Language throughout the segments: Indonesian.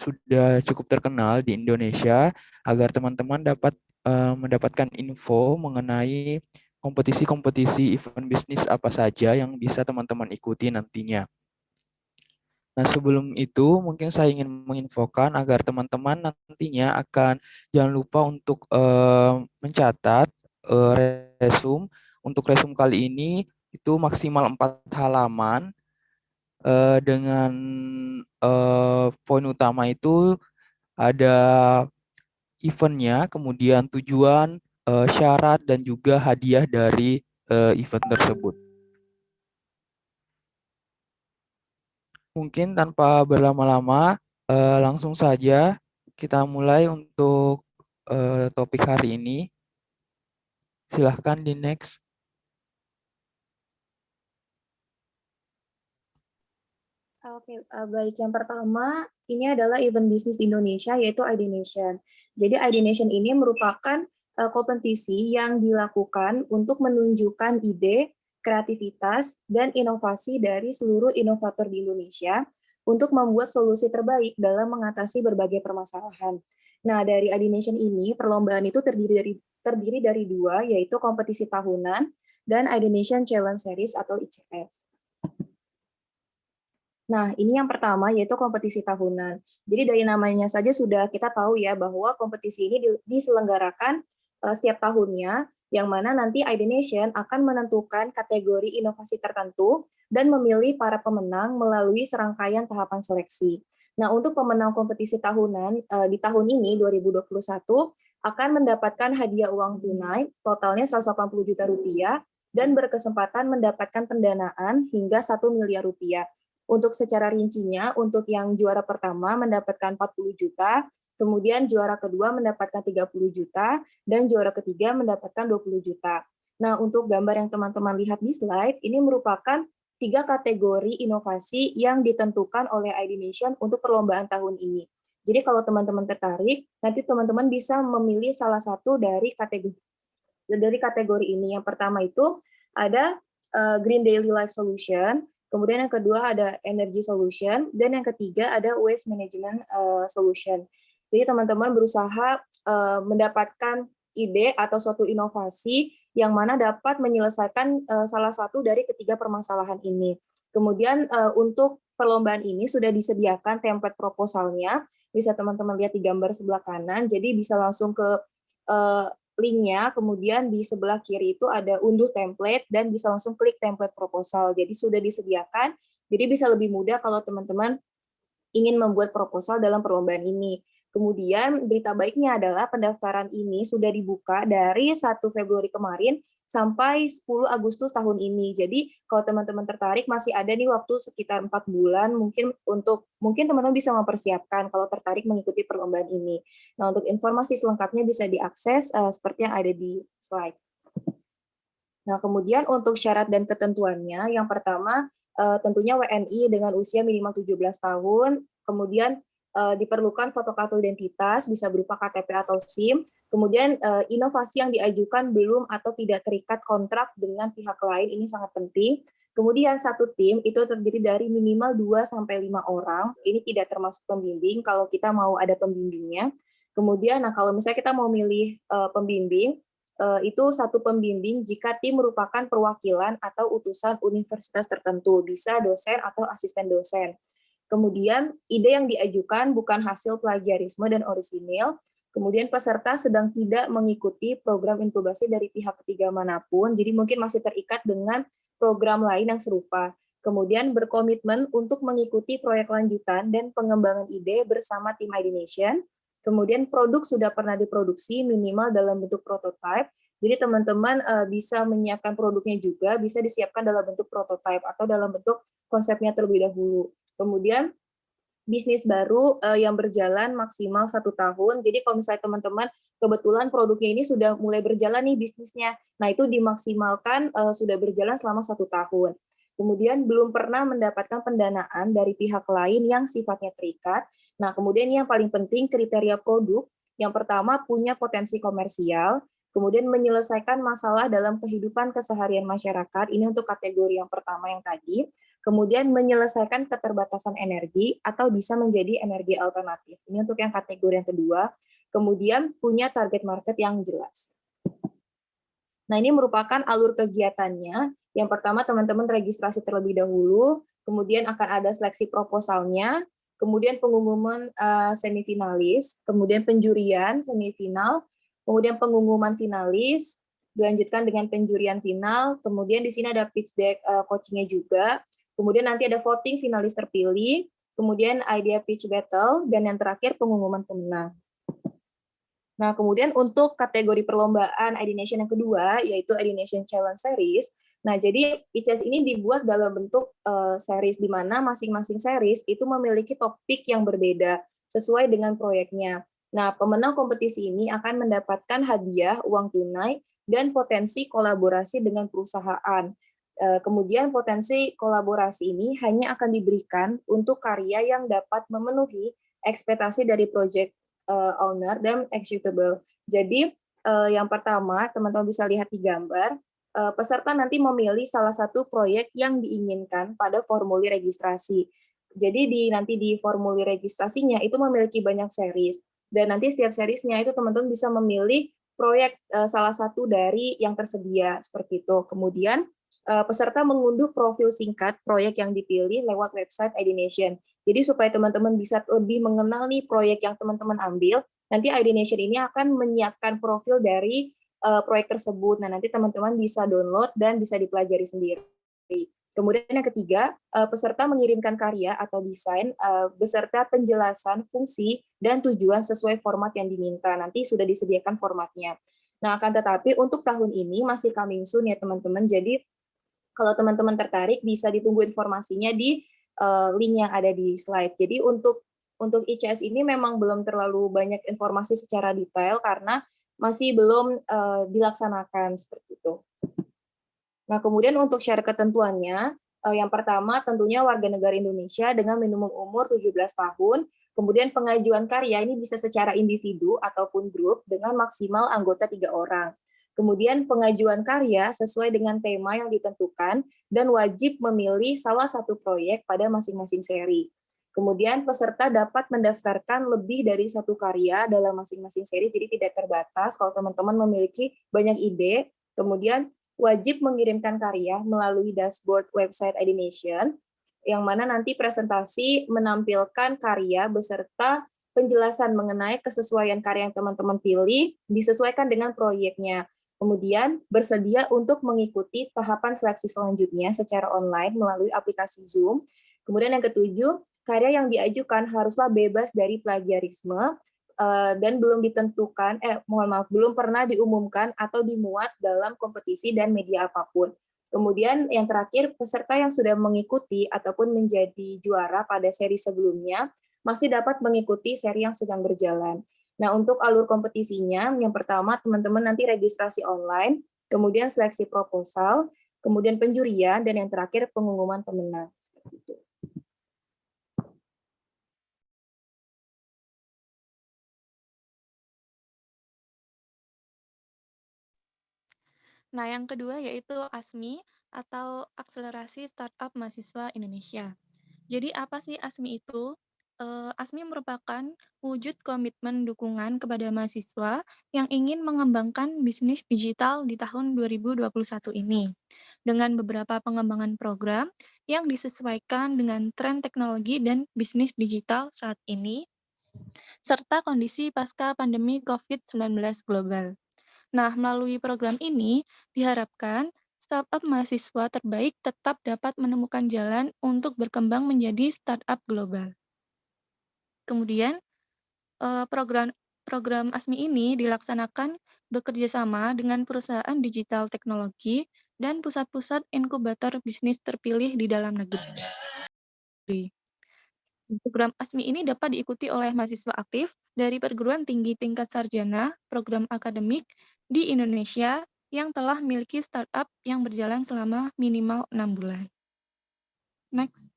sudah cukup terkenal di Indonesia agar teman-teman dapat mendapatkan info mengenai kompetisi-kompetisi event bisnis apa saja yang bisa teman-teman ikuti nantinya. Nah, sebelum itu mungkin saya ingin menginfokan agar teman-teman nantinya akan jangan lupa untuk mencatat resume. Untuk resume kali ini itu maksimal 4 halaman dengan poin utama itu ada eventnya, kemudian tujuan, syarat, dan juga hadiah dari event tersebut. Mungkin tanpa berlama-lama, langsung saja kita mulai untuk topik hari ini. Silahkan di next. Oke, baik. Yang pertama, ini adalah event bisnis di Indonesia, yaitu ID Nation. Jadi ID Nation ini merupakan kompetisi yang dilakukan untuk menunjukkan ide, kreativitas, dan inovasi dari seluruh inovator di Indonesia untuk membuat solusi terbaik dalam mengatasi berbagai permasalahan. Nah, dari ID Nation ini, perlombaan itu terdiri dari dua, yaitu kompetisi tahunan dan ID Nation Challenge Series atau ICS. Nah, ini yang pertama yaitu kompetisi tahunan. Jadi dari namanya saja sudah kita tahu ya bahwa kompetisi ini diselenggarakan setiap tahunnya, yang mana nanti ID Nation akan menentukan kategori inovasi tertentu dan memilih para pemenang melalui serangkaian tahapan seleksi. Nah, untuk pemenang kompetisi tahunan di tahun ini 2021 akan mendapatkan hadiah uang tunai totalnya 180 juta rupiah dan berkesempatan mendapatkan pendanaan hingga 1 miliar rupiah. Untuk secara rincinya, untuk yang juara pertama mendapatkan 40 juta, kemudian juara kedua mendapatkan 30 juta, dan juara ketiga mendapatkan 20 juta. Nah, untuk gambar yang teman-teman lihat di slide, ini merupakan 3 kategori inovasi yang ditentukan oleh ID Nation untuk perlombaan tahun ini. Jadi kalau teman-teman tertarik, nanti teman-teman bisa memilih salah satu dari kategori ini. Yang pertama itu ada Green Daily Life Solution, kemudian yang kedua ada Energy Solution, dan yang ketiga ada Waste Management Solution. Jadi teman-teman berusaha mendapatkan ide atau suatu inovasi yang mana dapat menyelesaikan salah satu dari ketiga permasalahan ini. Kemudian untuk perlombaan ini sudah disediakan template proposalnya, bisa teman-teman lihat di gambar sebelah kanan, jadi bisa langsung ke linknya, kemudian di sebelah kiri itu ada unduh template dan bisa langsung klik template proposal. Jadi sudah disediakan, jadi bisa lebih mudah kalau teman-teman ingin membuat proposal dalam perlombaan ini. Kemudian berita baiknya adalah pendaftaran ini sudah dibuka dari 1 Februari kemarin sampai 10 Agustus tahun ini. Jadi kalau teman-teman tertarik masih ada nih waktu sekitar 4 bulan mungkin teman-teman bisa mempersiapkan kalau tertarik mengikuti perlombaan ini. Nah, untuk informasi selengkapnya bisa diakses seperti yang ada di slide. Nah, kemudian untuk syarat dan ketentuannya, yang pertama tentunya WNI dengan usia minimal 17 tahun, kemudian diperlukan fotokartu identitas, bisa berupa KTP atau SIM, kemudian inovasi yang diajukan belum atau tidak terikat kontrak dengan pihak lain, ini sangat penting. Kemudian satu tim itu terdiri dari minimal 2-5 orang, ini tidak termasuk pembimbing, kalau kita mau ada pembimbingnya. Kemudian, nah kalau misalnya kita mau milih pembimbing, itu satu pembimbing jika tim merupakan perwakilan atau utusan universitas tertentu, bisa dosen atau asisten dosen. Kemudian ide yang diajukan bukan hasil plagiarisme dan orisinil. Kemudian peserta sedang tidak mengikuti program inkubasi dari pihak ketiga manapun, jadi mungkin masih terikat dengan program lain yang serupa. Kemudian berkomitmen untuk mengikuti proyek lanjutan dan pengembangan ide bersama tim ID Nation. Kemudian produk sudah pernah diproduksi minimal dalam bentuk prototype. Jadi teman-teman bisa menyiapkan produknya juga, bisa disiapkan dalam bentuk prototype atau dalam bentuk konsepnya terlebih dahulu. Kemudian bisnis baru yang berjalan maksimal 1 tahun. Jadi kalau misalnya teman-teman kebetulan produknya ini sudah mulai berjalan nih bisnisnya, nah itu dimaksimalkan sudah berjalan selama 1 tahun. Kemudian belum pernah mendapatkan pendanaan dari pihak lain yang sifatnya terikat. Nah, kemudian yang paling penting kriteria produk. Yang pertama punya potensi komersial, kemudian menyelesaikan masalah dalam kehidupan keseharian masyarakat. Ini untuk kategori yang pertama yang tadi. kemudian menyelesaikan keterbatasan energi atau bisa menjadi energi alternatif. Ini untuk yang kategori yang kedua. Kemudian punya target market yang jelas. Nah, ini merupakan alur kegiatannya. Yang pertama, teman-teman registrasi terlebih dahulu, kemudian akan ada seleksi proposalnya, kemudian pengumuman semifinalis, kemudian penjurian semifinal, kemudian pengumuman finalis, dilanjutkan dengan penjurian final, kemudian di sini ada pitch deck coachingnya juga, kemudian nanti ada voting finalis terpilih, kemudian idea pitch battle, dan yang terakhir pengumuman pemenang. Nah, kemudian untuk kategori perlombaan ID Nation yang kedua, yaitu ID Nation Challenge Series. Nah, jadi ICS ini dibuat dalam bentuk series, di mana masing-masing series itu memiliki topik yang berbeda sesuai dengan proyeknya. Nah, pemenang kompetisi ini akan mendapatkan hadiah, uang tunai, dan potensi kolaborasi dengan perusahaan. Kemudian potensi kolaborasi ini hanya akan diberikan untuk karya yang dapat memenuhi ekspektasi dari proyek owner dan executable. Jadi yang pertama, teman-teman bisa lihat di gambar, peserta nanti memilih salah satu proyek yang diinginkan pada formulir registrasi. Jadi nanti di formulir registrasinya itu memiliki banyak series, dan nanti setiap seriesnya itu teman-teman bisa memilih proyek salah satu dari yang tersedia seperti itu. Kemudian peserta mengunduh profil singkat proyek yang dipilih lewat website ID Nation. Jadi supaya teman-teman bisa lebih mengenal nih proyek yang teman-teman ambil, nanti ID Nation ini akan menyiapkan profil dari proyek tersebut. Nah, nanti teman-teman bisa download dan bisa dipelajari sendiri. Kemudian yang ketiga, peserta mengirimkan karya atau desain beserta penjelasan fungsi dan tujuan sesuai format yang diminta. Nanti sudah disediakan formatnya. Nah, akan tetapi untuk tahun ini masih coming soon ya teman-teman. Jadi kalau teman-teman tertarik bisa ditunggu informasinya di link yang ada di slide. Jadi untuk ICS ini memang belum terlalu banyak informasi secara detail karena masih belum dilaksanakan seperti itu. Nah, kemudian untuk syarat ketentuannya, yang pertama tentunya warga negara Indonesia dengan minimum umur 17 tahun, kemudian pengajuan karya ini bisa secara individu ataupun grup dengan maksimal anggota 3 orang. Kemudian pengajuan karya sesuai dengan tema yang ditentukan dan wajib memilih salah satu proyek pada masing-masing seri. Kemudian peserta dapat mendaftarkan lebih dari satu karya dalam masing-masing seri, jadi tidak terbatas kalau teman-teman memiliki banyak ide. Kemudian wajib mengirimkan karya melalui dashboard website ID Nation, yang mana nanti presentasi menampilkan karya beserta penjelasan mengenai kesesuaian karya yang teman-teman pilih, disesuaikan dengan proyeknya. Kemudian bersedia untuk mengikuti tahapan seleksi selanjutnya secara online melalui aplikasi Zoom. Kemudian yang ketujuh, karya yang diajukan haruslah bebas dari plagiarisme, dan belum ditentukan, belum pernah diumumkan atau dimuat dalam kompetisi dan media apapun. Kemudian yang terakhir, peserta yang sudah mengikuti ataupun menjadi juara pada seri sebelumnya masih dapat mengikuti seri yang sedang berjalan. Nah, untuk alur kompetisinya, yang pertama teman-teman nanti registrasi online, kemudian seleksi proposal, kemudian penjurian, dan yang terakhir pengumuman pemenang. Nah, yang kedua yaitu ASMI atau Akselerasi Startup Mahasiswa Indonesia. Jadi apa sih ASMI itu? ASMI merupakan wujud komitmen dukungan kepada mahasiswa yang ingin mengembangkan bisnis digital di tahun 2021 ini, dengan beberapa pengembangan program yang disesuaikan dengan tren teknologi dan bisnis digital saat ini, serta kondisi pasca pandemi COVID-19 global. Nah, melalui program ini, diharapkan startup mahasiswa terbaik tetap dapat menemukan jalan untuk berkembang menjadi startup global. Kemudian, program ASMI ini dilaksanakan bekerja sama dengan perusahaan digital teknologi dan pusat-pusat inkubator bisnis terpilih di dalam negeri. Program ASMI ini dapat diikuti oleh mahasiswa aktif dari perguruan tinggi tingkat sarjana, program akademik di Indonesia yang telah memiliki startup yang berjalan selama minimal 6 bulan. Next.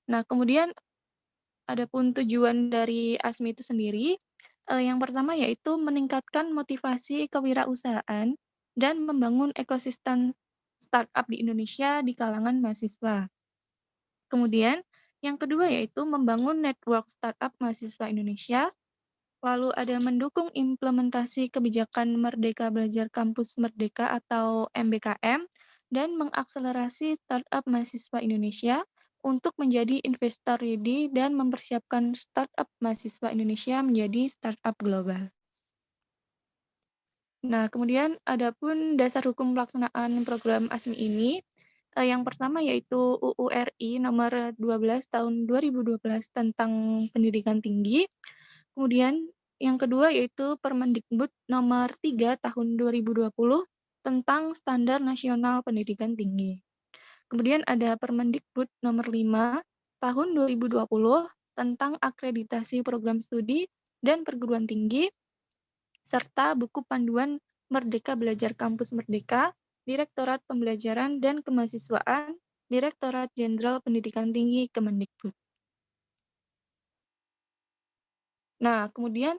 Nah, kemudian adapun tujuan dari ASMI itu sendiri, yang pertama yaitu meningkatkan motivasi kewirausahaan dan membangun ekosistem startup di Indonesia di kalangan mahasiswa. Kemudian yang kedua yaitu membangun network startup mahasiswa Indonesia, lalu ada mendukung implementasi kebijakan Merdeka Belajar Kampus Merdeka atau MBKM, dan mengakselerasi startup mahasiswa Indonesia untuk menjadi investor ready dan mempersiapkan startup mahasiswa Indonesia menjadi startup global. Nah, kemudian ada pun dasar hukum pelaksanaan program ASMI ini, yang pertama yaitu UU RI nomor 12 tahun 2012 tentang pendidikan tinggi. Kemudian yang kedua yaitu Permendikbud nomor 3 tahun 2020 tentang standar nasional pendidikan tinggi. Kemudian ada Permendikbud nomor 5 tahun 2020 tentang akreditasi program studi dan perguruan tinggi, serta buku panduan Merdeka Belajar Kampus Merdeka, Direktorat Pembelajaran dan Kemahasiswaan, Direktorat Jenderal Pendidikan Tinggi Kemendikbud. Nah, kemudian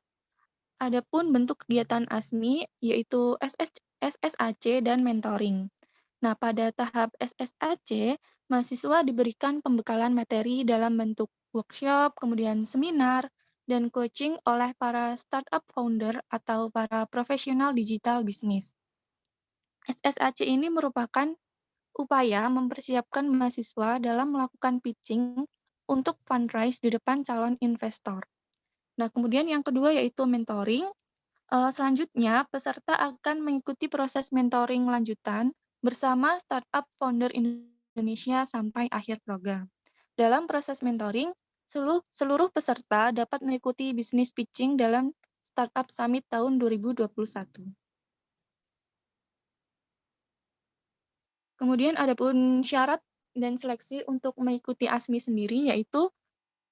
ada pun bentuk kegiatan ASMI, yaitu SSAC dan mentoring. Nah, pada tahap SSAC, mahasiswa diberikan pembekalan materi dalam bentuk workshop, kemudian seminar, dan coaching oleh para startup founder atau para profesional digital bisnis. SSAC ini merupakan upaya mempersiapkan mahasiswa dalam melakukan pitching untuk fundraise di depan calon investor. Nah, kemudian yang kedua yaitu mentoring. Selanjutnya, peserta akan mengikuti proses mentoring lanjutan bersama startup founder Indonesia sampai akhir program. Dalam proses mentoring, seluruh peserta dapat mengikuti bisnis pitching dalam Startup Summit tahun 2021. Kemudian ada pun syarat dan seleksi untuk mengikuti ASMI sendiri, yaitu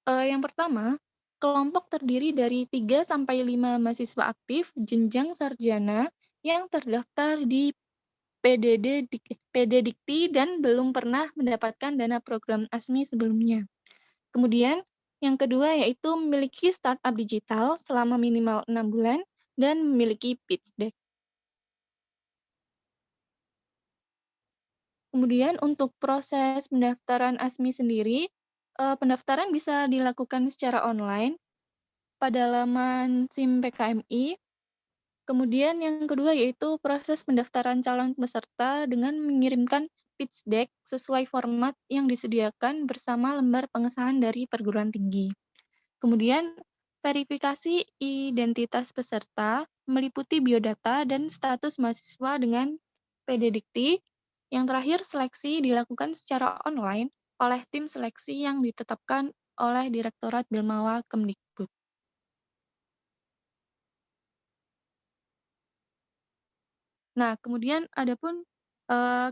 yang pertama, kelompok terdiri dari 3-5 mahasiswa aktif jenjang sarjana yang terdaftar di PD Dikti dan belum pernah mendapatkan dana program ASMI sebelumnya. Kemudian, yang kedua yaitu memiliki startup digital selama minimal 6 bulan dan memiliki pitch deck. Kemudian untuk proses pendaftaran ASMI sendiri, pendaftaran bisa dilakukan secara online pada laman SIM PKMI. Kemudian yang kedua yaitu proses pendaftaran calon peserta dengan mengirimkan pitch deck sesuai format yang disediakan bersama lembar pengesahan dari perguruan tinggi. Kemudian verifikasi identitas peserta meliputi biodata dan status mahasiswa dengan PD Dikti. Yang terakhir, seleksi dilakukan secara online oleh tim seleksi yang ditetapkan oleh Direktorat Bilmawa Kemdikbud. Nah, kemudian ada pun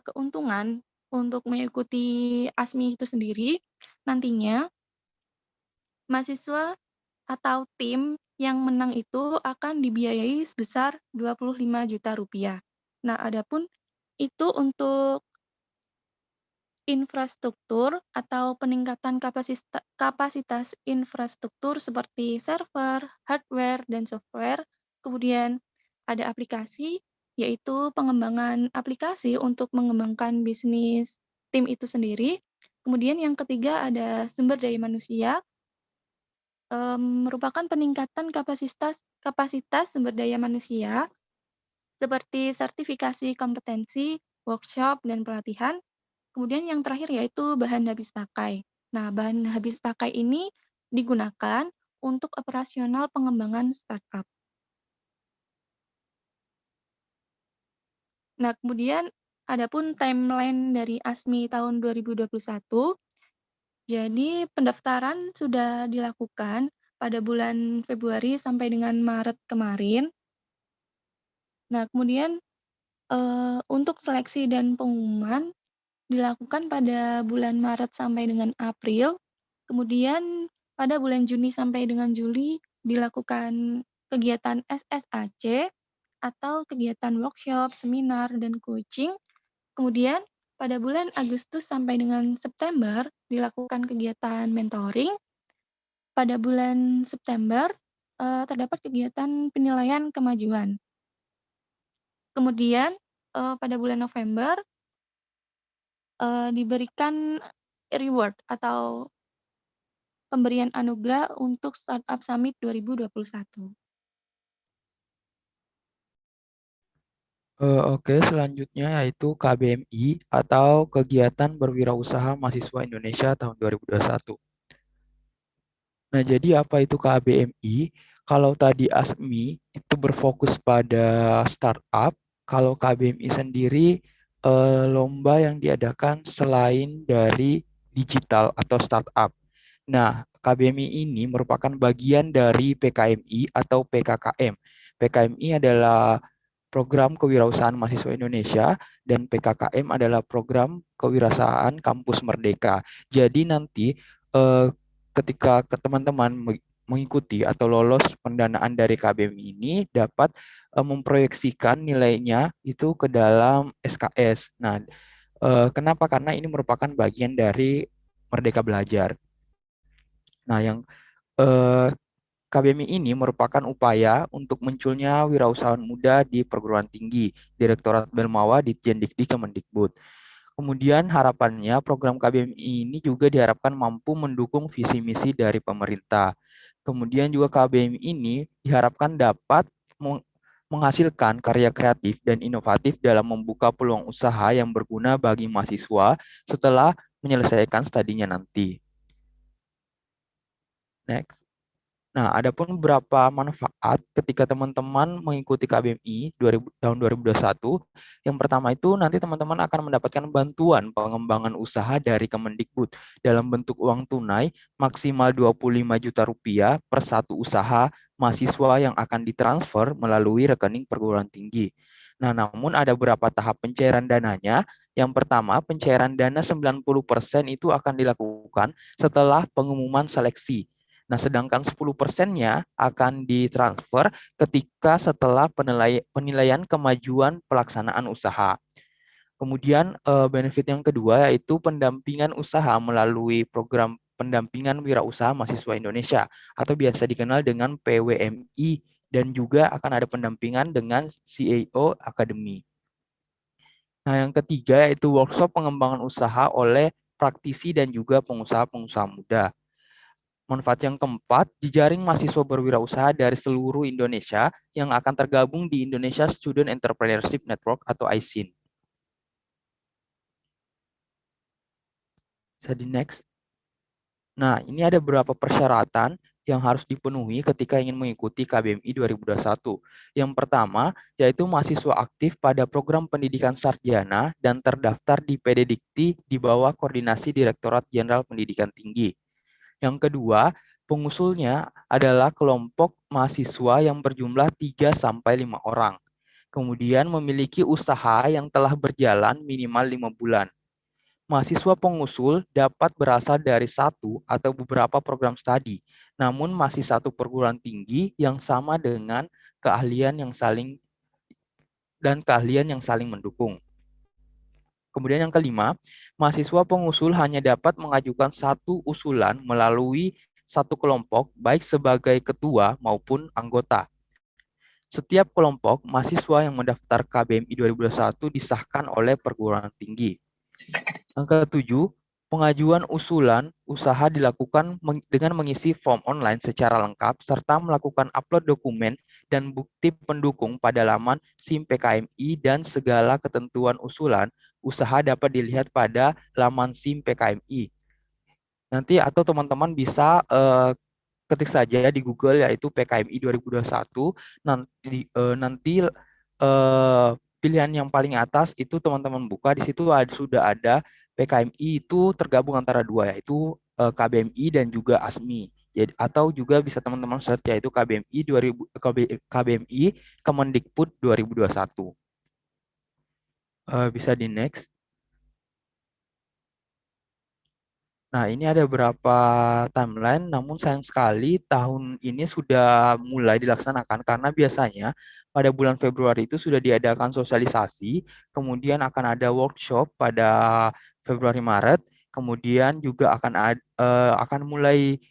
keuntungan untuk mengikuti ASMI itu sendiri, nantinya mahasiswa atau tim yang menang itu akan dibiayai sebesar Rp25 juta. Nah, adapun itu untuk infrastruktur atau peningkatan kapasitas infrastruktur seperti server, hardware, dan software. Kemudian ada aplikasi, yaitu pengembangan aplikasi untuk mengembangkan bisnis tim itu sendiri. Kemudian yang ketiga ada sumber daya manusia, merupakan peningkatan kapasitas sumber daya manusia seperti sertifikasi kompetensi, workshop, dan pelatihan. Kemudian yang terakhir yaitu bahan habis pakai. Nah, bahan habis pakai ini digunakan untuk operasional pengembangan startup. Nah, kemudian ada pun timeline dari ASMI tahun 2021. Jadi, pendaftaran sudah dilakukan pada bulan Februari sampai dengan Maret kemarin. Nah, kemudian untuk seleksi dan pengumuman dilakukan pada bulan Maret sampai dengan April, kemudian pada bulan Juni sampai dengan Juli dilakukan kegiatan SSAC atau kegiatan workshop, seminar, dan coaching. Kemudian pada bulan Agustus sampai dengan September dilakukan kegiatan mentoring. Pada bulan September terdapat kegiatan penilaian kemajuan. Kemudian pada bulan November diberikan reward atau pemberian anugerah untuk Startup Summit 2021. Oke, selanjutnya yaitu KBMI atau Kegiatan Berwirausaha Mahasiswa Indonesia tahun 2021. Nah, jadi apa itu KBMI? Kalau tadi ASMI itu berfokus pada startup, kalau KBMI sendiri lomba yang diadakan selain dari digital atau startup. Nah, KBMI ini merupakan bagian dari PKMI atau PKKM. PKMI adalah Program Kewirausahaan Mahasiswa Indonesia dan PKKM adalah Program Kewirausahaan Kampus Merdeka. Jadi nanti eh, ketika teman-teman mengikuti atau lolos pendanaan dari KBMI ini dapat memproyeksikan nilainya itu ke dalam SKS. Nah, kenapa? Karena ini merupakan bagian dari Merdeka Belajar. Nah, yang eh, KBMI ini merupakan upaya untuk munculnya wirausahawan muda di perguruan tinggi, Direktorat Belmawa Ditjen Dikti Kemendikbud. Kemudian harapannya program KBMI ini juga diharapkan mampu mendukung visi misi dari pemerintah. Kemudian juga KBMI ini diharapkan dapat menghasilkan karya kreatif dan inovatif dalam membuka peluang usaha yang berguna bagi mahasiswa setelah menyelesaikan studinya nanti. Next. Nah, ada pun beberapa manfaat ketika teman-teman mengikuti KBMI tahun 2021. Yang pertama itu nanti teman-teman akan mendapatkan bantuan pengembangan usaha dari Kemendikbud dalam bentuk uang tunai maksimal 25 juta rupiah per satu usaha mahasiswa yang akan ditransfer melalui rekening perguruan tinggi. Nah, namun ada beberapa tahap pencairan dananya. Yang pertama, pencairan dana 90% itu akan dilakukan setelah pengumuman seleksi. Nah, sedangkan 10%-nya akan ditransfer ketika setelah penilaian kemajuan pelaksanaan usaha. Kemudian benefit yang kedua yaitu pendampingan usaha melalui program pendampingan wirausaha mahasiswa Indonesia atau biasa dikenal dengan PWMI dan juga akan ada pendampingan dengan CAO Academy. Nah, yang ketiga yaitu workshop pengembangan usaha oleh praktisi dan juga pengusaha-pengusaha muda. Manfaat yang keempat, jejaring mahasiswa berwirausaha dari seluruh Indonesia yang akan tergabung di Indonesia Student Entrepreneurship Network atau ISIN. Bisa di next. Nah, ini ada beberapa persyaratan yang harus dipenuhi ketika ingin mengikuti KBMI 2021. Yang pertama, yaitu mahasiswa aktif pada program pendidikan sarjana dan terdaftar di PD Dikti di bawah koordinasi Direktorat Jenderal Pendidikan Tinggi. Yang kedua, pengusulnya adalah kelompok mahasiswa yang berjumlah 3-5 orang. Kemudian memiliki usaha yang telah berjalan minimal 5 bulan. Mahasiswa pengusul dapat berasal dari satu atau beberapa program studi, namun masih satu perguruan tinggi yang sama dengan keahlian yang saling mendukung. Kemudian yang kelima, mahasiswa pengusul hanya dapat mengajukan satu usulan melalui satu kelompok, baik sebagai ketua maupun anggota. Setiap kelompok mahasiswa yang mendaftar KBMI 2021 disahkan oleh perguruan tinggi. Yang ketujuh, pengajuan usulan usaha dilakukan dengan mengisi form online secara lengkap serta melakukan upload dokumen dan bukti pendukung pada laman SIM PKMI dan segala ketentuan usulan usaha dapat dilihat pada laman SIM PKMI. Nanti atau teman-teman bisa ketik saja di Google yaitu PKMI 2021. Nanti pilihan yang paling atas itu teman-teman buka, di situ sudah ada PKMI itu tergabung antara dua yaitu KBMI dan juga ASMI. Jadi, atau juga bisa teman-teman search yaitu KBMI KBMI Kemendikbud 2021. Bisa di next. Nah, ini ada beberapa timeline, namun sayang sekali tahun ini sudah mulai dilaksanakan karena biasanya pada bulan Februari itu sudah diadakan sosialisasi, kemudian akan ada workshop pada Februari Maret, kemudian juga akan mulai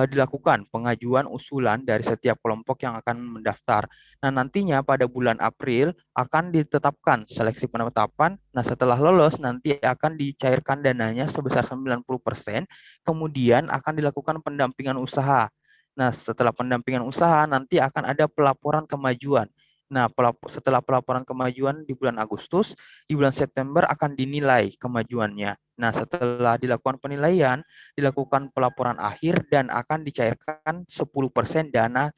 dilakukan pengajuan usulan dari setiap kelompok yang akan mendaftar. Nah, nantinya pada bulan April akan ditetapkan seleksi penetapan. Nah, setelah lolos nanti akan dicairkan dananya sebesar 90%, kemudian akan dilakukan pendampingan usaha. Nah, setelah pendampingan usaha nanti akan ada pelaporan kemajuan. Nah, setelah pelaporan kemajuan di bulan Agustus, di bulan September akan dinilai kemajuannya. Nah, setelah dilakukan penilaian, dilakukan pelaporan akhir dan akan dicairkan 10% dana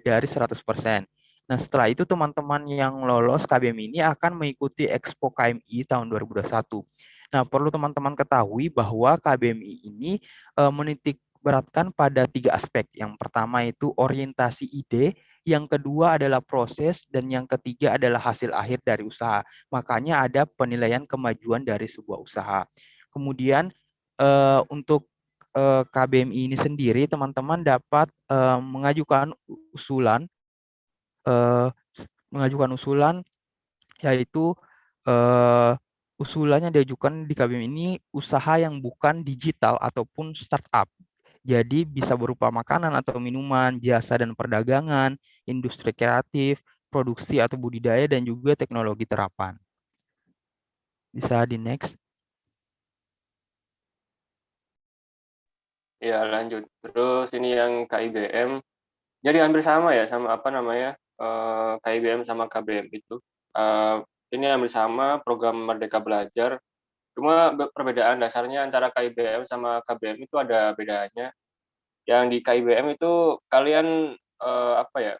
dari 100%. Nah, setelah itu teman-teman yang lolos KBM ini akan mengikuti Expo KMI tahun 2021. Nah, perlu teman-teman ketahui bahwa KBMI ini menitik beratkan pada 3 aspek. Yang pertama itu orientasi ide, yang kedua adalah proses, dan yang ketiga adalah hasil akhir dari usaha. Makanya ada penilaian kemajuan dari sebuah usaha. Kemudian untuk KBMI ini sendiri, teman-teman dapat mengajukan usulan, eh, yaitu eh, usulannya diajukan di KBMI ini usaha yang bukan digital ataupun startup. Jadi bisa berupa makanan atau minuman, jasa dan perdagangan, industri kreatif, produksi atau budidaya, dan juga teknologi terapan. Bisa di next. Ya, lanjut. Terus ini yang KIBM. Jadi hampir sama ya, sama apa namanya, KIBM sama KBM itu. Eh, ini hampir sama program Merdeka Belajar. Cuma perbedaan dasarnya antara KIBM sama KBM itu ada bedanya. Yang di KIBM itu kalian apa ya?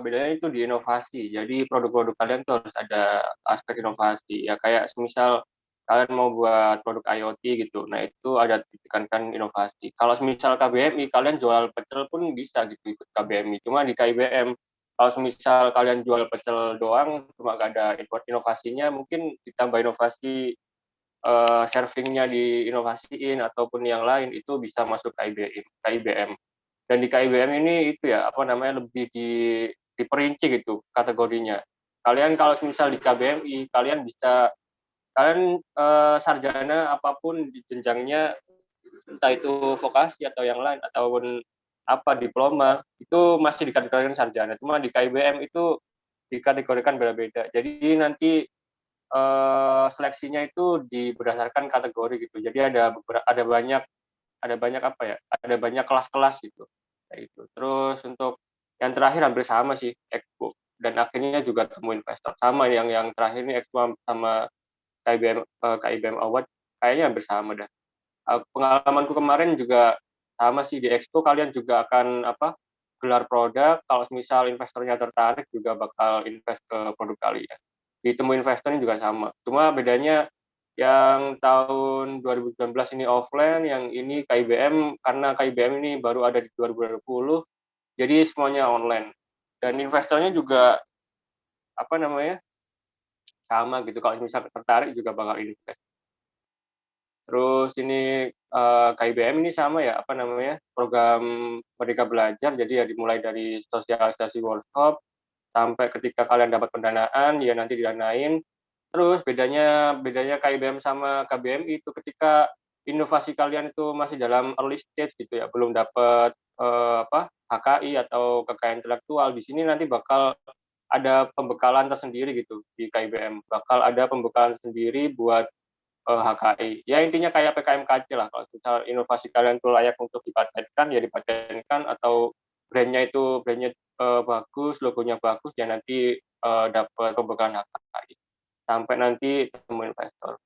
Bedanya itu di inovasi. Jadi produk-produk kalian tuh harus ada aspek inovasi. Ya kayak semisal kalian mau buat produk IoT gitu. Nah, itu ada ditekankan inovasi. Kalau semisal KBMI, kalian jual pecel pun bisa gitu ikut KBMI. Cuma di KIBM, kalau semisal kalian jual pecel doang, cuma gak ada inovasinya, mungkin ditambah inovasi servingnya diinovasiin ataupun yang lain, itu bisa masuk KIBM. Dan di KIBM ini itu ya apa namanya lebih diperinci gitu kategorinya. Kalian kalau misal di KBMI kalian sarjana apapun di jenjangnya, entah itu vokasi atau yang lain ataupun apa diploma, itu masih dikategorikan sarjana. Cuma di KIBM itu dikategorikan beda-beda. Jadi nanti seleksinya itu berdasarkan kategori gitu. Jadi ada banyak apa ya? Ada banyak kelas-kelas gitu. Kayak gitu. Terus untuk yang terakhir hampir sama sih, Expo. Dan akhirnya juga temu investor. Sama yang terakhir ini Expo sama KIBM Award kayaknya hampir sama dah. Pengalamanku kemarin juga sama sih, di Expo kalian juga akan apa? Gelar produk, kalau misal investornya tertarik juga bakal invest ke produk kalian. Ditemu investornya juga sama. Cuma bedanya yang tahun 2019 ini offline, yang ini KIBM, karena KIBM ini baru ada di 2020, jadi semuanya online. Dan investornya juga apa namanya sama gitu. Kalau misalnya tertarik juga bakal invest. Terus ini KIBM ini sama ya apa namanya program Merdeka Belajar. Jadi ya dimulai dari sosialisasi workshop sampai ketika kalian dapat pendanaan ya nanti didanain. Terus bedanya KIBM sama KBMI itu ketika inovasi kalian itu masih dalam early stage gitu ya, belum dapat HKI atau kekayaan intelektual. Di sini nanti bakal ada pembekalan tersendiri gitu di KIBM. Bakal ada pembekalan sendiri buat HKI. Ya intinya kayak PKMKC lah. Kalau misal inovasi kalian itu layak untuk dipatenkan ya dipatenkan, atau brandnya bagus, logonya bagus, ya nanti dapat pembekalan HKI sampai nanti ketemu investor.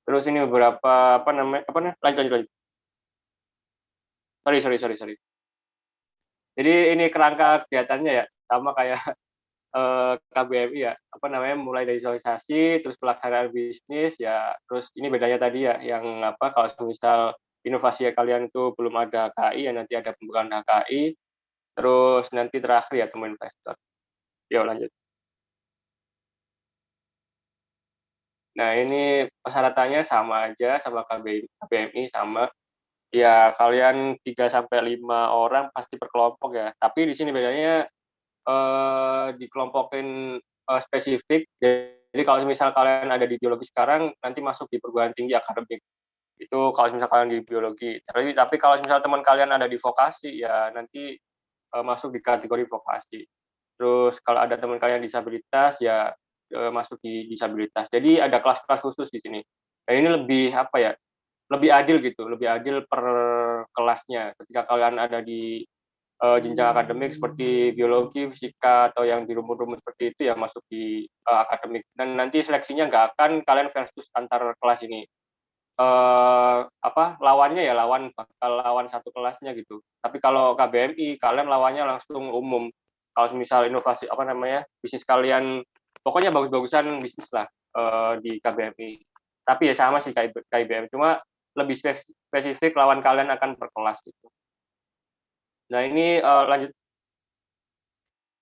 Terus ini beberapa lanjut. Sorry. Jadi ini kerangka kegiatannya ya sama kayak KBMI ya, apa namanya mulai dari sosialisasi, terus pelaksanaan bisnis ya, terus ini bedanya tadi ya, yang apa kalau misal inovasi kalian itu belum ada HKI ya nanti ada pembukaan HKI, terus nanti terakhir ya temu investor. Yuk lanjut. Nah ini persyaratannya sama aja sama KBMI sama. Ya kalian 3-5 orang pasti per kelompok ya. Tapi di sini bedanya dikelompokin spesifik. Jadi kalau misal kalian ada di biologi sekarang, nanti masuk di perguruan tinggi akademik. Itu kalau misalnya kalian di biologi. Tapi kalau misalnya teman kalian ada di vokasi, ya nanti masuk di kategori vokasi. Terus kalau ada teman kalian disabilitas, ya masuk di disabilitas. Jadi ada kelas-kelas khusus di sini. Dan ini lebih apa ya? Lebih adil gitu, lebih adil per kelasnya. Ketika kalian ada di jenjang akademik seperti biologi, fisika, atau yang di rumpun-rumpun seperti itu, ya masuk di akademik. Dan nanti seleksinya nggak akan kalian versus antar kelas ini. Lawannya ya lawan satu kelasnya gitu. Tapi kalau KBMI kalian lawannya langsung umum. Kalau misal inovasi bisnis kalian pokoknya bagus-bagusan bisnis lah di KBMI. Tapi ya sama sih kayak KIBM, cuma lebih spesifik lawan kalian akan per kelas gitu. Nah ini lanjut.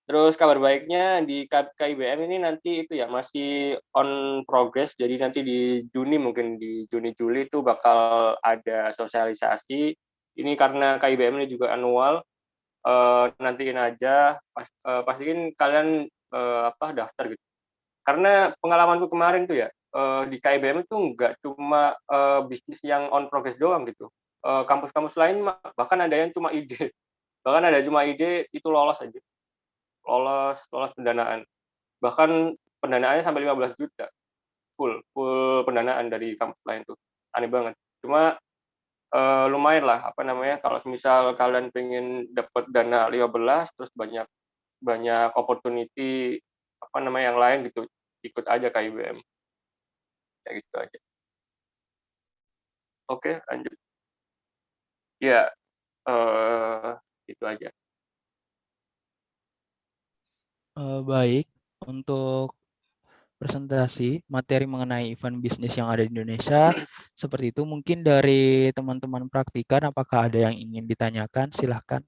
Terus kabar baiknya di KIBM ini nanti itu ya masih on progress, jadi nanti di Juni, mungkin di Juni-Juli itu bakal ada sosialisasi. Ini karena KIBM ini juga annual, nantiin aja, pastiin kalian daftar gitu. Karena pengalamanku kemarin tuh ya, di KIBM itu nggak cuma bisnis yang on progress doang gitu. Kampus-kampus lain bahkan ada yang cuma ide, itu lolos aja. Lolos pendanaan. Bahkan pendanaannya sampai 15 juta. Full pendanaan dari kampus lain tuh. Aneh banget. Cuma lumayan lah kalau misal kalian pengen dapat dana 15 terus banyak opportunity yang lain gitu, ikut aja KIBM. Kayak gitu aja. Oke, lanjut. Ya, itu aja. Baik, untuk presentasi materi mengenai event bisnis yang ada di Indonesia seperti itu. Mungkin dari teman-teman praktikan, apakah ada yang ingin ditanyakan? Silahkan.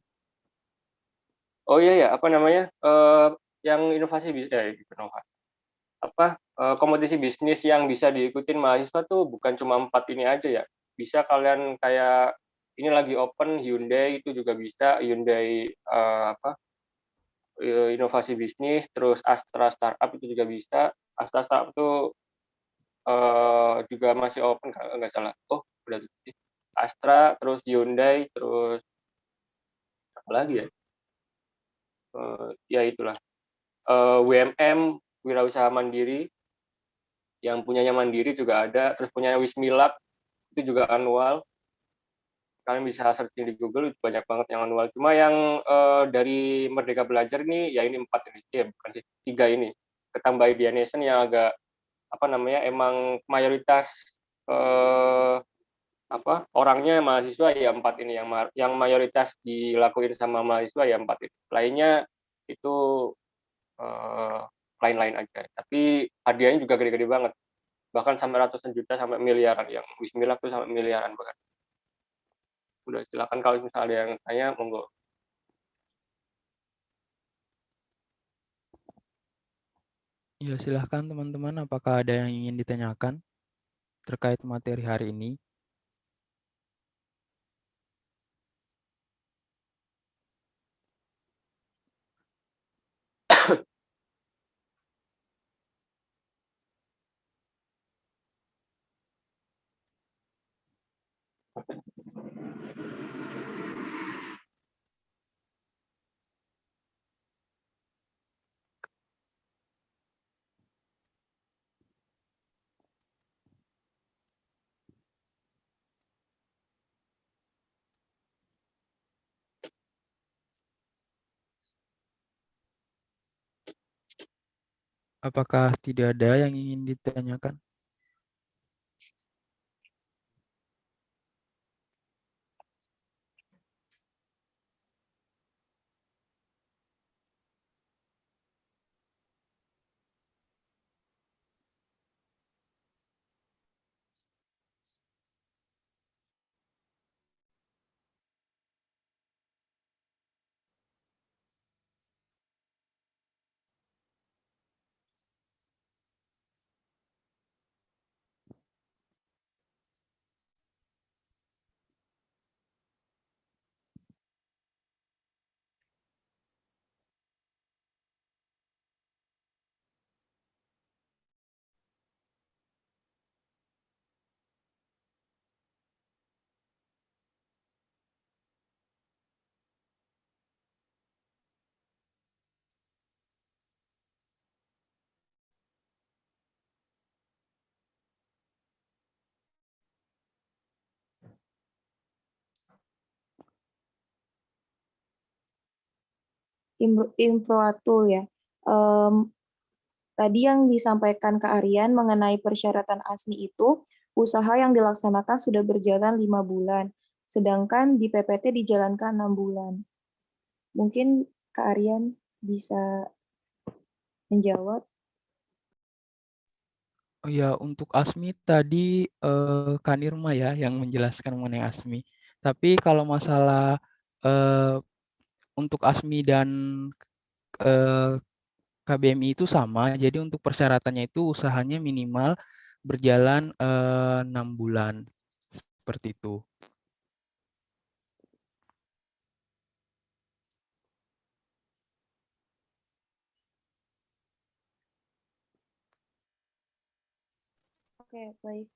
Oh iya ya, yang kompetisi bisnis yang bisa diikutin mahasiswa tuh bukan cuma 4 ini aja ya. Bisa kalian kayak ini lagi open Hyundai, itu juga bisa Hyundai inovasi bisnis, terus Astra Startup itu juga bisa. Astra Startup itu juga masih open kalau nggak salah. Oh, udah tutup. Astra, terus Hyundai, terus apa lagi ya? Ya itulah. WMM, Wirausaha Mandiri, yang punyanya Mandiri juga ada, terus punyanya Wismilab, itu juga annual. Kalian bisa searching di Google, itu banyak banget yang annual. Cuma yang dari Merdeka Belajar nih, ya ini 4 ini, ya bukan sih, 3 ini. Ketambah Idea Nation yang agak emang mayoritas orangnya mahasiswa ya 4 ini, yang mayoritas dilakuin sama mahasiswa ya 4 itu. Lainnya itu lain-lain aja. Tapi hadiahnya juga gede-gede banget. Bahkan sampai ratusan juta sampai miliaran, yang Wismilab tuh sampai miliaran bahkan. Udah, silakan kalau misalnya ada yang tanya, monggo. Ya, silahkan teman-teman, apakah ada yang ingin ditanyakan terkait materi hari ini? Apakah tidak ada yang ingin ditanyakan? Improatul ya. Tadi yang disampaikan Kak Aryan mengenai persyaratan ASMI itu, usaha yang dilaksanakan sudah berjalan 5 bulan, sedangkan di PPT dijalankan 6 bulan. Mungkin Kak Aryan bisa menjawab. Oh ya, untuk ASMI tadi Kak Nirma ya yang menjelaskan mengenai ASMI. Tapi kalau masalah untuk ASMI dan eh, KBMI itu sama. Jadi untuk persyaratannya itu usahanya minimal berjalan 6 bulan. Seperti itu. Oke, baik.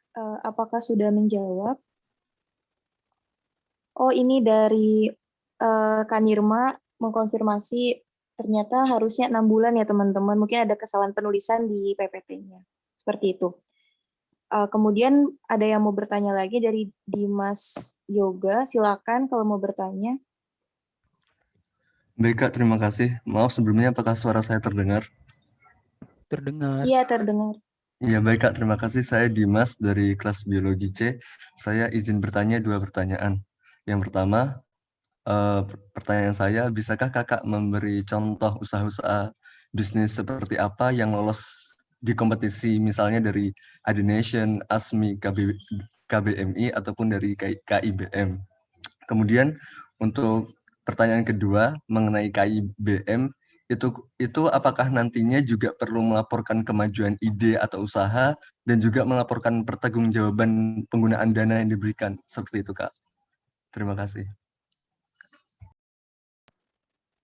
Apakah sudah menjawab? Oh, ini dari Kak Nirma mengkonfirmasi ternyata harusnya 6 bulan ya teman-teman. Mungkin ada kesalahan penulisan di PPT-nya. Seperti itu. Kemudian ada yang mau bertanya lagi dari Dimas Yoga. Silakan kalau mau bertanya. Baik Kak, terima kasih. Maaf sebelumnya apakah suara saya terdengar? Terdengar. Iya, terdengar. Iya baik Kak, terima kasih. Saya Dimas dari kelas Biologi C. Saya izin bertanya 2 pertanyaan. Yang pertama, pertanyaan saya, bisakah Kakak memberi contoh usaha-usaha bisnis seperti apa yang lolos di kompetisi misalnya dari Adination, ASMI, KBMI, ataupun dari KIBM. Kemudian untuk pertanyaan kedua mengenai KIBM, itu apakah nantinya juga perlu melaporkan kemajuan ide atau usaha dan juga melaporkan pertanggungjawaban penggunaan dana yang diberikan, seperti itu Kak. Terima kasih.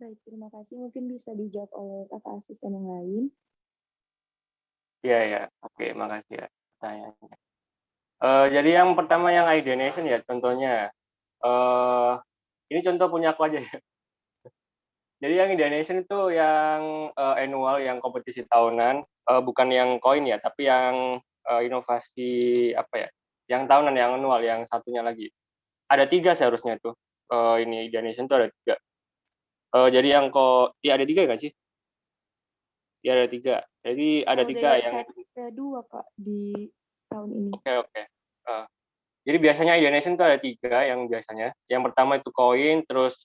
Baik, terima kasih. Mungkin bisa dijawab oleh kakak asisten yang lain. Iya, ya. Oke, makasih ya pertanyaannya. Jadi yang pertama yang Idonation ya contohnya. Ini contoh punya aku aja ya. Jadi yang Indonesian itu yang annual, yang kompetisi tahunan, bukan yang koin ya, tapi yang inovasi apa ya, yang tahunan, yang annual, yang satunya lagi. Ada 3 seharusnya tuh. Ini Indonesian tuh ada 3. Jadi yang ya ada 3 nggak sih? Ya ada 3. Jadi ada Kalau 3 dari yang. website ada 2 Kak di tahun ini. Oke. Jadi biasanya Indonesian tuh ada 3 yang biasanya. Yang pertama itu koin, terus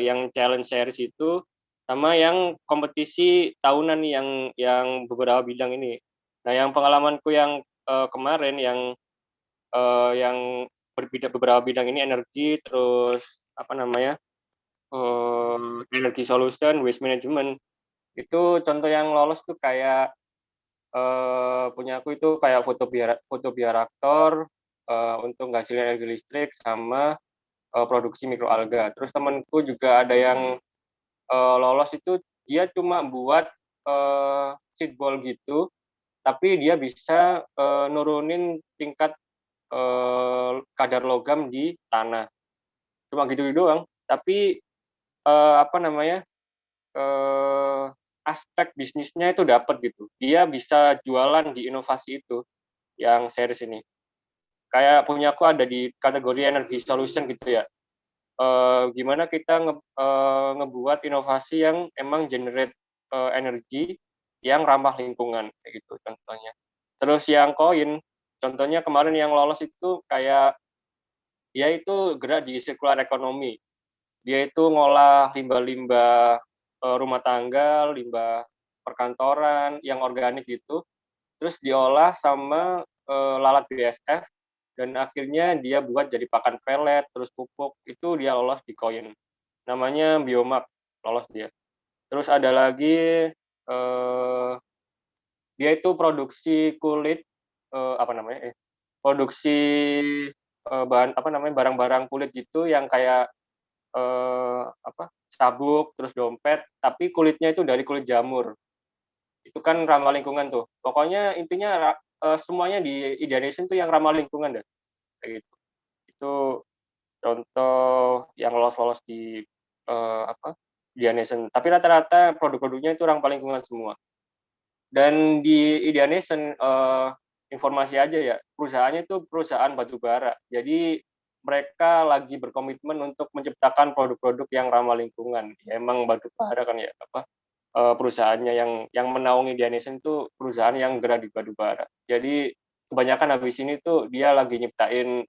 yang challenge series itu, sama yang kompetisi tahunan nih yang beberapa bidang ini. Nah, yang pengalamanku yang kemarin yang beberapa bidang ini energi, terus apa namanya, energy solution, waste management, itu contoh yang lolos tuh kayak punya aku itu kayak fotobioreaktor untuk menghasilkan energi listrik sama produksi mikroalga. Terus temanku juga ada yang lolos itu dia cuma buat seed ball gitu, tapi dia bisa nurunin tingkat kadar logam di tanah. Cuma gitu doang. Tapi apa namanya, aspek bisnisnya itu dapat gitu. Dia bisa jualan di inovasi itu yang series ini. Kayak punya aku ada di kategori energy solution gitu ya. Gimana kita ngebuat inovasi yang emang generate energi yang ramah lingkungan kayak gitu contohnya. Terus yang koin, contohnya kemarin yang lolos itu kayak dia itu gerak di circular economy. Dia itu ngolah limbah-limbah rumah tangga, limbah perkantoran yang organik gitu, terus diolah sama lalat BASF, dan akhirnya dia buat jadi pakan pelet, terus pupuk, itu dia lolos di koin. Namanya Biomark, lolos dia. Terus ada lagi dia itu produksi kulit, apa namanya, produksi bahan apa namanya, barang-barang kulit gitu yang kayak apa, sabuk, terus dompet, tapi kulitnya itu dari kulit jamur. Itu kan ramah lingkungan tuh. Pokoknya intinya semuanya di Indonesian tuh yang ramah lingkungan deh, kayak gitu. Itu contoh yang lolos-lolos di apa, Indonesian. Tapi rata-rata produk-produknya itu ramah lingkungan semua. Dan di Indonesian informasi aja ya, perusahaannya itu perusahaan batu bara. Jadi mereka lagi berkomitmen untuk menciptakan produk-produk yang ramah lingkungan. Ya, emang batu bara kan ya, perusahaannya yang menaungi Dianesen itu perusahaan yang gerak di batu bara. Jadi kebanyakan habis ini tuh dia lagi nyiptain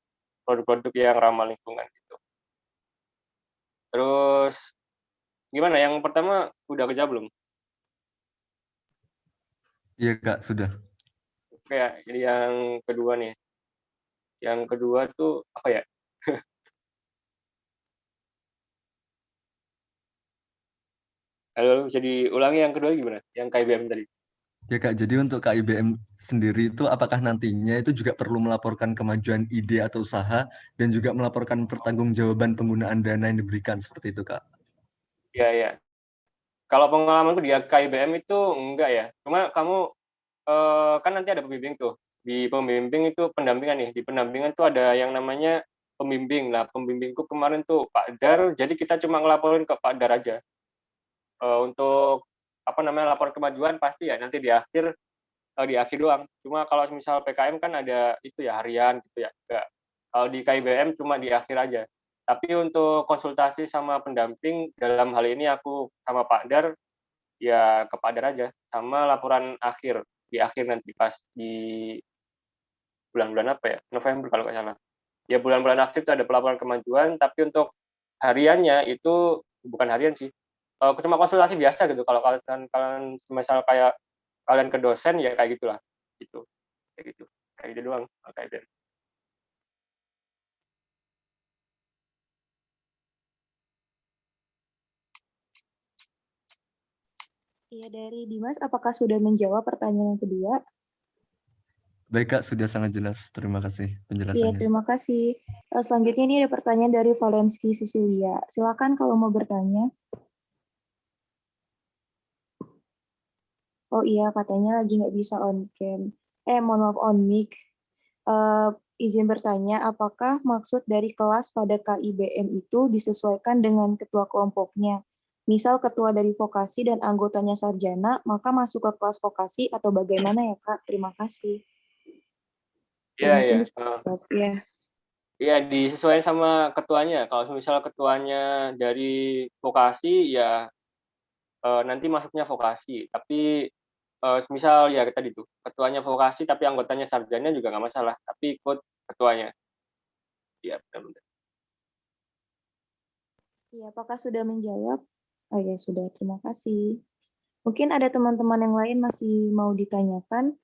produk-produk yang ramah lingkungan gitu. Terus gimana? Yang pertama udah kejawab belum? Iya Kak, sudah. Kayak jadi yang kedua nih. Yang kedua tuh apa ya? Halo, bisa diulangi yang kedua gimana? Yang KIBM tadi. Ya Kak, jadi untuk KIBM sendiri itu apakah nantinya itu juga perlu melaporkan kemajuan ide atau usaha dan juga melaporkan pertanggungjawaban penggunaan dana yang diberikan seperti itu Kak? Iya, iya. Kalau pengalamanku di KIBM itu enggak ya. Cuma kamu kan nanti ada pembimbing tuh. Di pembimbing itu pendampingan nih. Di pendampingan tuh ada yang namanya pembimbing. Nah, pembimbingku kemarin tuh Pak Dar, jadi kita cuma ngelaporin ke Pak Dar aja. Untuk apa namanya lapor kemajuan pasti ya nanti di akhir doang. Cuma kalau misal PKM kan ada itu ya harian gitu ya. Enggak. Kalau di KIBM cuma di akhir aja. Tapi untuk konsultasi sama pendamping dalam hal ini aku sama Pak Dar ya ke Pak Dar aja sama laporan akhir di akhir nanti pas di bulan-bulan apa ya November kalau nggak salah ya bulan-bulan akhir itu ada pelaporan kemajuan tapi untuk hariannya itu bukan harian sih cuma konsultasi biasa gitu kalau kalian misal kayak kalian ke dosen ya kayak gitulah gitu kayak gitu doang kayak gitu. Iya, dari Dimas, apakah sudah menjawab pertanyaan yang kedua? Baik Kak, sudah sangat jelas. Terima kasih Iya, penjelasannya. terima kasih. Selanjutnya ini ada pertanyaan dari Valensky Cecilia. Silakan kalau mau bertanya. Oh iya, katanya lagi nggak bisa on cam. Mohon maaf, on mic. Izin bertanya, apakah maksud dari kelas pada KIBM itu disesuaikan dengan ketua kelompoknya? Misal ketua dari vokasi dan anggotanya sarjana, maka masuk ke kelas vokasi atau bagaimana ya Kak? Terima kasih. Iya Mungkin iya bisa jawab ya. iya disesuaikan sama ketuanya kalau misal ketuanya dari vokasi ya nanti masuknya vokasi tapi misal ya tadi tuh ketuanya vokasi tapi anggotanya sarjana juga nggak masalah tapi ikut ketuanya ya benar-benar. Iya, apakah sudah menjawab? Oh ya, sudah. Terima kasih. Mungkin ada teman-teman yang lain masih mau ditanyakan.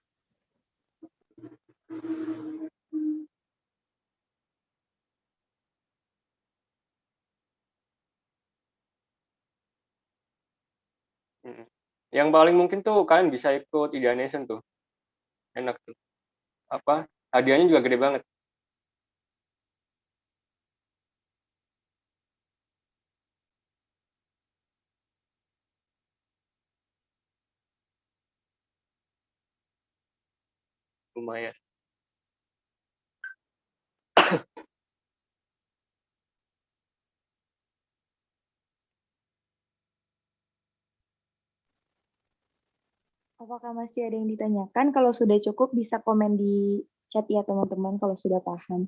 Yang paling mungkin tuh kalian bisa ikut Idea Nation tuh enak tuh apa hadiahnya juga gede banget. Lumayan. Apakah masih ada yang ditanyakan? Kalau sudah cukup bisa komen di chat ya teman-teman kalau sudah paham.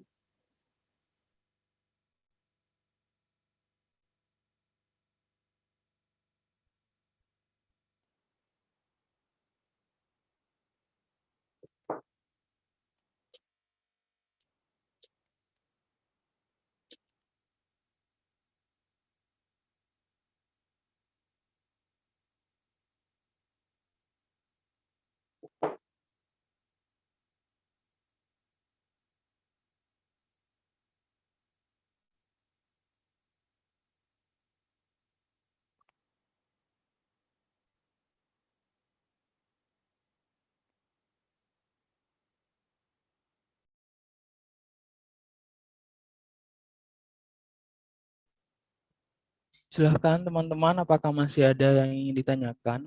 Silahkan teman-teman, apakah masih ada yang ingin ditanyakan?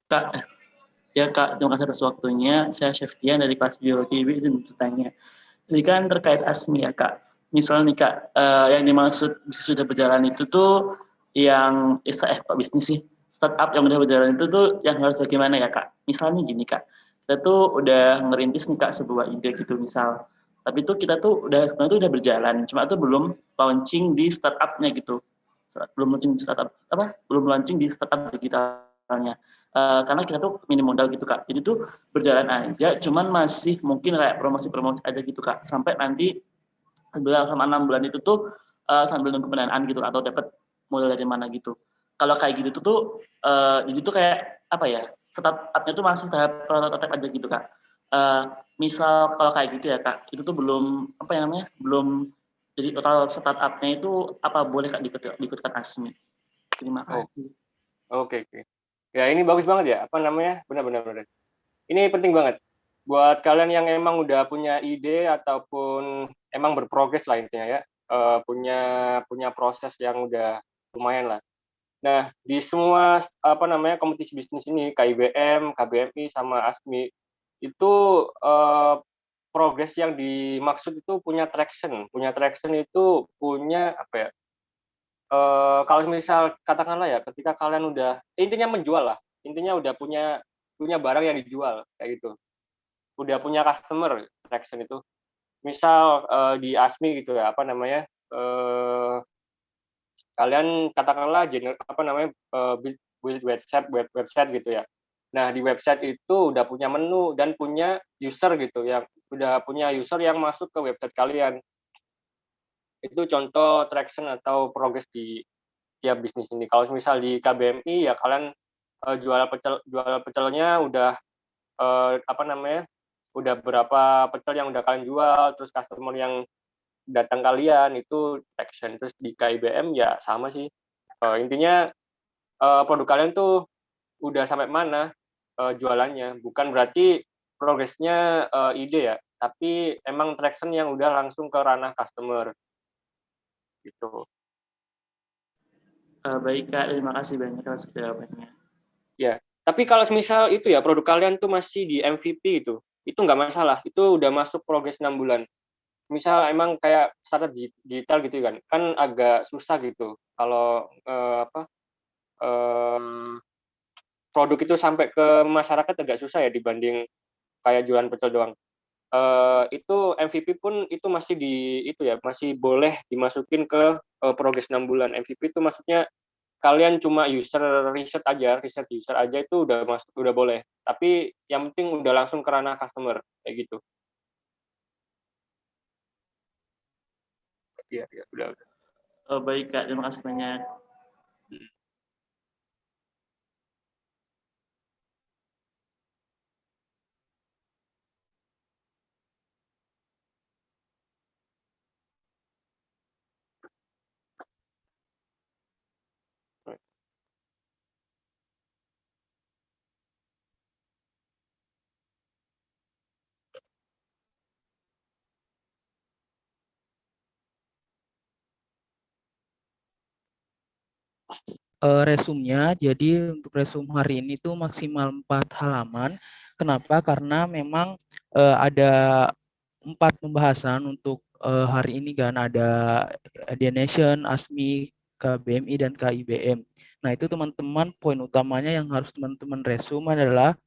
Kak, ya Kak, terima kasih atas waktunya. Saya Syaftian dari kelas biologi. Ibu izin bertanya. Ini kan terkait ASMI ya Kak. Misalnya nih Kak, yang dimaksud bisnis sudah berjalan itu tuh yang Pak bisnis sih. Startup yang udah berjalan itu tuh yang harus bagaimana ya Kak? Misalnya gini Kak, kita tuh udah ngerintis nih Kak sebuah ide gitu misal. Tapi tuh kita tuh sebenarnya tuh udah berjalan, cuma tuh belum launching di startupnya gitu. Belum launching di startup belum launching di startup digitalnya. Karena kita tuh minim modal gitu Kak. Jadi tuh berjalan aja, cuman masih mungkin kayak promosi-promosi aja gitu Kak. Sampai nanti 9 sama 6 bulan itu tuh sambil nunggu pendanaan gitu atau dapat modal dari mana gitu. Kalau kayak gitu tuh jadi tuh kayak apa ya? Startup-nya tuh masih tahap prototipe aja gitu Kak. Misal kalau kayak gitu ya Kak, itu tuh belum apa ya namanya? Belum jadi total startup-nya itu apa boleh Kak diikutkan ASMI. Terima Oh, kasih. oke, oke. Ya, ini bagus banget ya, apa namanya, benar-benar. Ini penting banget buat kalian yang emang udah punya ide ataupun emang berprogres lah intinya ya, punya punya proses yang udah lumayan lah. Nah, di semua apa namanya kompetisi bisnis ini, KIBM, KBMI, sama ASMI itu progres yang dimaksud itu punya traction. Punya traction itu punya apa ya? Kalau misal katakanlah ya, ketika kalian udah intinya menjual lah, intinya udah punya barang yang dijual kayak gitu, udah punya customer traction itu. Misal di ASMI gitu ya, apa namanya? Kalian katakanlah apa namanya? Build website gitu ya. Nah, di website itu udah punya menu dan punya user gitu yang udah punya user yang masuk ke website kalian. Itu contoh traction atau progress di tiap bisnis ini. Kalau misal di KBMI ya kalian jual pecelnya udah apa namanya? Udah berapa pecel yang udah kalian jual, terus customer yang datang kalian itu traction. Terus di KIBM ya sama sih. Intinya produk kalian tuh udah sampai mana jualannya. Bukan berarti progresnya ide ya, tapi emang traction yang udah langsung ke ranah customer gitu. Baik Kak, terima kasih banyak atas jawabannya. Ya, tapi kalau misal itu ya produk kalian tuh masih di MVP itu nggak masalah. Itu udah masuk progres 6 bulan. Misal emang kayak startup digital gitu kan agak susah gitu. Kalau produk itu sampai ke masyarakat agak susah ya dibanding kayak jualan pecel doang. Itu MVP pun itu masih itu ya masih boleh dimasukin ke progres 6 bulan. MVP itu maksudnya kalian cuma riset user aja itu udah boleh. Tapi yang penting udah langsung ke ranah customer kayak gitu. Iya, iya, udah. Baik Kak, terima kasih banyak. Resumnya, jadi untuk resum hari ini tuh maksimal 4 halaman. Kenapa? Karena memang ada 4 pembahasan untuk hari ini kan ada Nation, ASMI, KBMI, dan KIBM. Nah itu teman-teman poin utamanya yang harus teman-teman resum adalah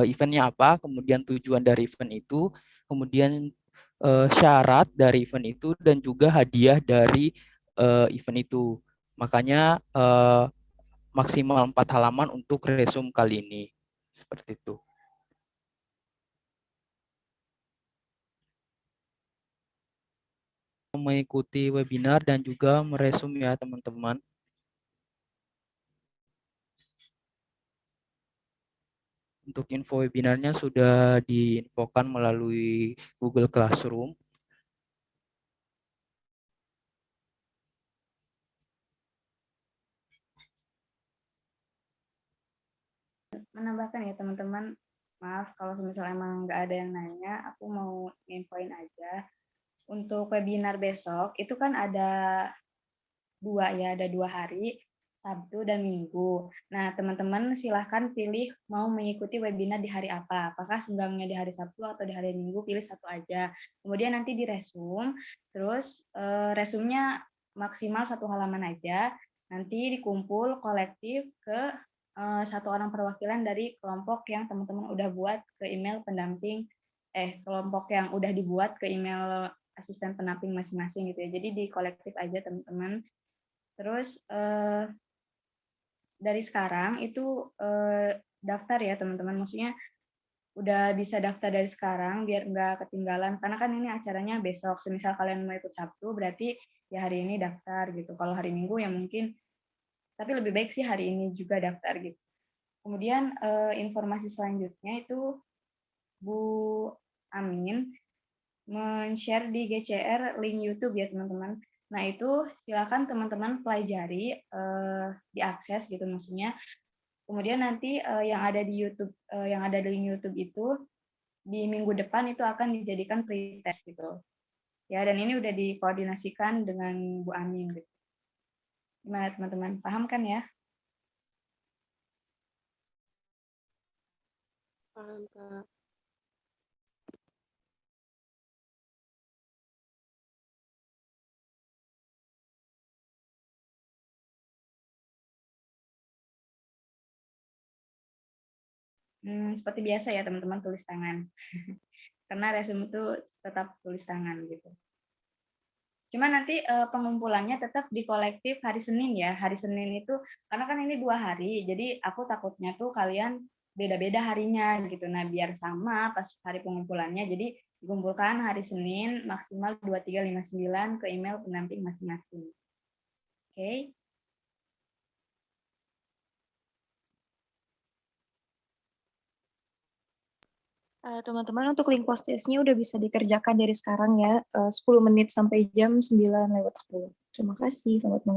eventnya apa, kemudian tujuan dari event itu, kemudian syarat dari event itu, dan juga hadiah dari event itu. Makanya maksimal 4 halaman untuk resume kali ini. Seperti itu. Mengikuti webinar dan juga meresume ya teman-teman. Untuk info webinarnya sudah diinfokan melalui Google Classroom. Menambahkan ya teman-teman, maaf kalau misalnya emang nggak ada yang nanya, aku mau infoin aja. Untuk webinar besok itu kan ada 2 hari. Sabtu, dan Minggu. Nah, teman-teman silahkan pilih mau mengikuti webinar di hari apa. Apakah senggangnya di hari Sabtu atau di hari Minggu, pilih satu aja. Kemudian nanti diresum, terus resumnya maksimal 1 halaman aja. Nanti dikumpul kolektif ke satu orang perwakilan dari kelompok yang teman-teman udah buat ke email pendamping, kelompok yang udah dibuat ke email asisten pendamping masing-masing gitu ya. Jadi di kolektif aja teman-teman. Terus dari sekarang itu daftar ya teman-teman, maksudnya udah bisa daftar dari sekarang biar nggak ketinggalan, karena kan ini acaranya besok. Semisal kalian mau ikut Sabtu, berarti ya hari ini daftar gitu. Kalau hari Minggu ya mungkin, tapi lebih baik sih hari ini juga daftar gitu. Kemudian informasi selanjutnya itu Bu Amin men-share di GCR link YouTube ya teman-teman. Nah itu silakan teman-teman pelajari, diakses gitu maksudnya. Kemudian nanti yang ada di YouTube, yang ada di link YouTube itu di minggu depan itu akan dijadikan pretest gitu. Ya, dan ini udah dikoordinasikan dengan Bu Amin gitu. Gimana teman-teman? Paham kan ya? Paham, Kak. Seperti biasa ya teman-teman, tulis tangan. Karena resume itu tetap tulis tangan gitu. Cuma nanti pengumpulannya tetap di kolektif hari Senin ya. Hari Senin itu, karena kan ini 2 hari, jadi aku takutnya tuh kalian beda-beda harinya gitu. Nah, biar sama pas hari pengumpulannya, jadi dikumpulkan hari Senin maksimal 2359 ke email pendamping masing-masing. Oke. Teman-teman, untuk link post-testnya udah bisa dikerjakan dari sekarang ya, 10 menit sampai jam 9:10. Terima kasih, selamat